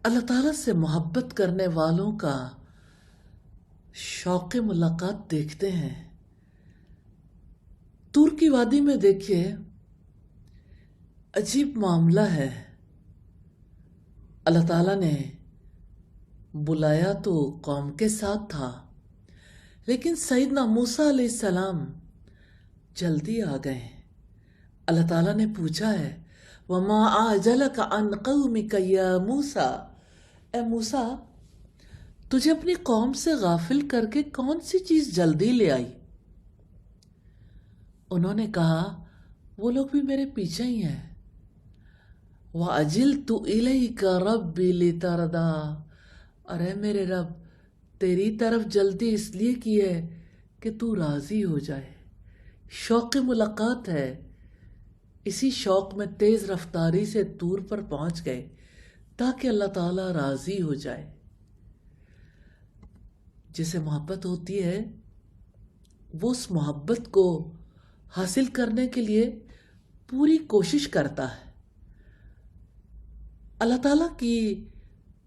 اللہ تعالیٰ سے محبت کرنے والوں کا شوق ملاقات دیکھتے ہیں۔ طور کی وادی میں دیکھیے، عجیب معاملہ ہے۔ اللہ تعالیٰ نے بلایا تو قوم کے ساتھ تھا، لیکن سیدنا موسیٰ علیہ السلام جلدی آ گئے۔ اللہ تعالیٰ نے پوچھا ہے، وَمَا أَعْجَلَكَ عَنْ قَوْمِكَ يَا مُوسَىٰ، اے موسیٰ تجھے اپنی قوم سے غافل کر کے کون سی چیز جلدی لے آئی؟ انہوں نے کہا وہ لوگ بھی میرے پیچھے ہی ہیں۔ وَأَجِلْتُ إِلَيْكَ رَبِّ لِتَرْضَىٰ، ارے میرے رب تیری طرف جلدی اس لیے کی ہے کہ تو راضی ہو جائے۔ شوق ملاقات ہے، اسی شوق میں تیز رفتاری سے طور پر پہنچ گئے تاکہ اللہ تعالیٰ راضی ہو جائے۔ جسے محبت ہوتی ہے وہ اس محبت کو حاصل کرنے کے لیے پوری کوشش کرتا ہے۔ اللہ تعالیٰ کی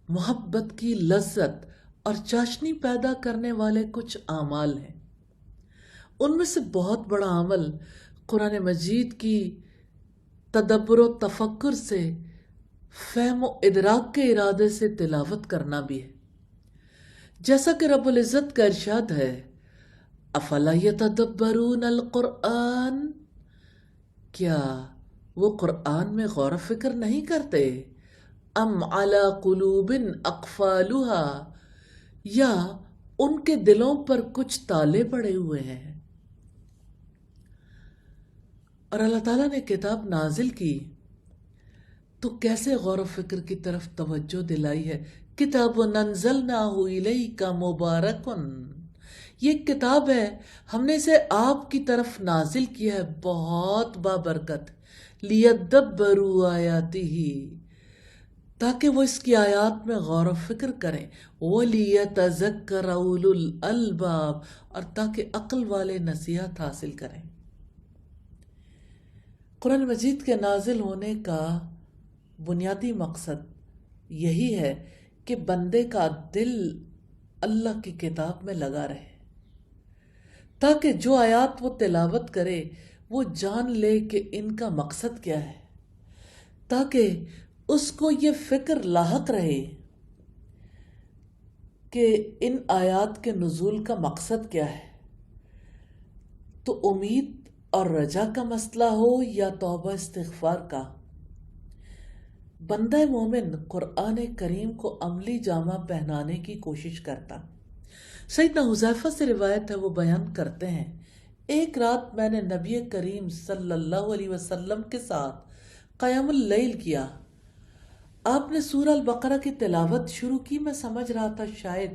محبت کی لذت اور چاشنی پیدا کرنے والے کچھ اعمال ہیں۔ ان میں سے بہت بڑا عمل قرآن مجید کی تدبر و تفکر سے، فہم و ادراک کے ارادے سے تلاوت کرنا بھی ہے۔ جیسا کہ رب العزت کا ارشاد ہے، افلا یتدبرون القرآن، کیا وہ قرآن میں غور و فکر نہیں کرتے؟ ام علی قلوب اقفالها، یا ان کے دلوں پر کچھ تالے پڑے ہوئے ہیں۔ اور اللہ تعالیٰ نے کتاب نازل کی تو کیسے غور و فکر کی طرف توجہ دلائی ہے۔ کتاب انزلناہ الیک مبارک، یہ ایک کتاب ہے ہم نے اسے آپ کی طرف نازل کیا ہے، بہت بابرکت، لیدبروا آیاتہ، تاکہ وہ اس کی آیات میں غور و فکر کریں، ولیتذکر اولو الالباب، اور تاکہ عقل والے نصیحت حاصل کریں۔ قرآن مجید کے نازل ہونے کا بنیادی مقصد یہی ہے کہ بندے کا دل اللہ کی کتاب میں لگا رہے، تاکہ جو آیات وہ تلاوت کرے وہ جان لے کہ ان کا مقصد کیا ہے، تاکہ اس کو یہ فکر لاحق رہے کہ ان آیات کے نزول کا مقصد کیا ہے۔ تو امید اور رجا کا مسئلہ ہو یا توبہ استغفار کا، بندہ مومن قرآن کریم کو عملی جامہ پہنانے کی کوشش کرتا۔ سیدنا حذیفہ سے روایت ہے، وہ بیان کرتے ہیں، ایک رات میں نے نبی کریم صلی اللہ علیہ وسلم کے ساتھ قیام اللیل کیا۔ آپ نے سورہ البقرہ کی تلاوت شروع کی، میں سمجھ رہا تھا شاید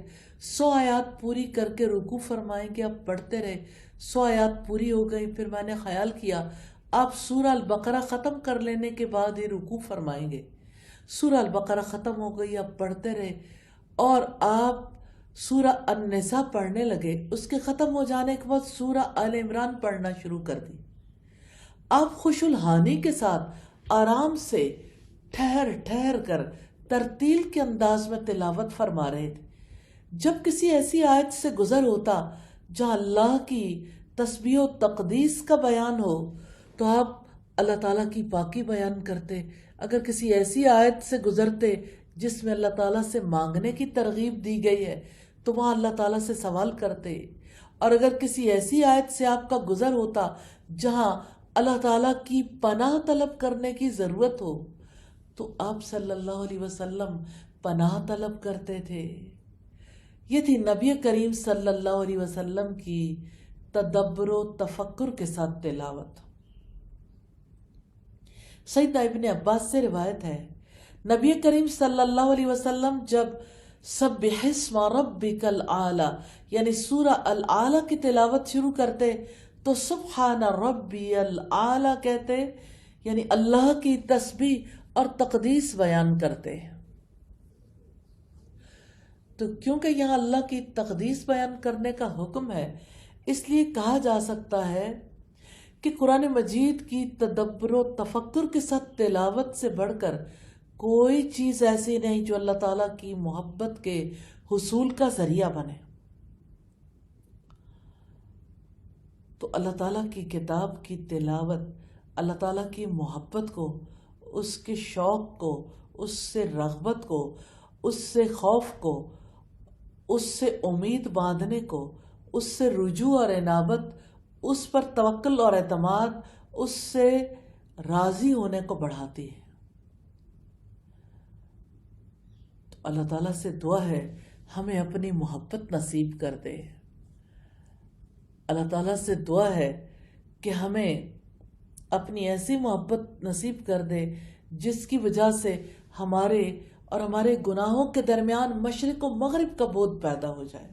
100 آیات پوری کر کے رکوع فرمائیں گے، آپ پڑھتے رہے، 100 آیات پوری ہو گئی، پھر میں نے خیال کیا آپ سورہ البقرہ ختم کر لینے کے بعد ہی رکوع فرمائیں گے۔ سورہ البقرہ ختم ہو گئی، آپ پڑھتے رہے، اور آپ سورہ النساء پڑھنے لگے، اس کے ختم ہو جانے کے بعد سورہ آل عمران پڑھنا شروع کر دی۔ آپ خوش الحانی کے ساتھ آرام سے ٹھہر ٹھہر کر ترتیل کے انداز میں تلاوت فرما رہے تھے۔ جب کسی ایسی آیت سے گزر ہوتا جہاں اللہ کی تسبیح و تقدیس کا بیان ہو تو آپ اللہ تعالیٰ کی پاکی بیان کرتے۔ اگر کسی ایسی آیت سے گزرتے جس میں اللہ تعالیٰ سے مانگنے کی ترغیب دی گئی ہے تو وہاں اللہ تعالیٰ سے سوال کرتے، اور اگر کسی ایسی آیت سے آپ کا گزر ہوتا جہاں اللہ تعالیٰ کی پناہ طلب کرنے کی ضرورت ہو تو آپ صلی اللہ علیہ وسلم پناہ طلب کرتے تھے۔ یہ تھی نبی کریم صلی اللہ علیہ وسلم کی تدبر و تفکر کے ساتھ تلاوت۔ سیدنا ابن عباس سے روایت ہے، نبی کریم صلی اللہ علیہ وسلم جب سبح اسم ربک الاعلی یعنی سورہ الاعلی کی تلاوت شروع کرتے تو سبحان ربی الاعلی کہتے، یعنی اللہ کی تسبیح اور تقدیس بیان کرتے۔ تو کیونکہ یہاں اللہ کی تقدیس بیان کرنے کا حکم ہے، اس لیے کہا جا سکتا ہے کہ قرآن مجید کی تدبر و تفکر کے ساتھ تلاوت سے بڑھ کر کوئی چیز ایسی نہیں جو اللہ تعالیٰ کی محبت کے حصول کا ذریعہ بنے. تو اللہ تعالیٰ کی کتاب کی تلاوت اللہ تعالیٰ کی محبت کو، اس کے شوق کو، اس سے رغبت کو، اس سے خوف کو، اس سے امید باندھنے کو، اس سے رجوع اور انابت، اس پر توکل اور اعتماد، اس سے راضی ہونے کو بڑھاتی ہے. تو اللہ تعالیٰ سے دعا ہے ہمیں اپنی محبت نصیب کر دے. اللہ تعالیٰ سے دعا ہے کہ ہمیں اپنی ایسی محبت نصیب کر دے جس کی وجہ سے ہمارے اور ہمارے گناہوں کے درمیان مشرق و مغرب کا بعد پیدا ہو جائے.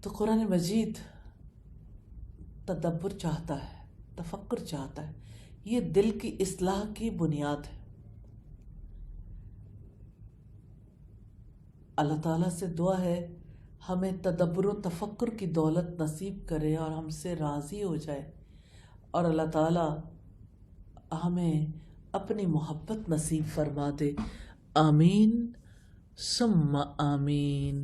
تو قرآن مجید تدبر چاہتا ہے، تفکر چاہتا ہے. یہ دل کی اصلاح کی بنیاد ہے. اللہ تعالیٰ سے دعا ہے ہمیں تدبر و تفکر کی دولت نصیب کرے اور ہم سے راضی ہو جائے، اور اللہ تعالیٰ ہمیں اپنی محبت نصیب فرما دے. آمین ثم آمین.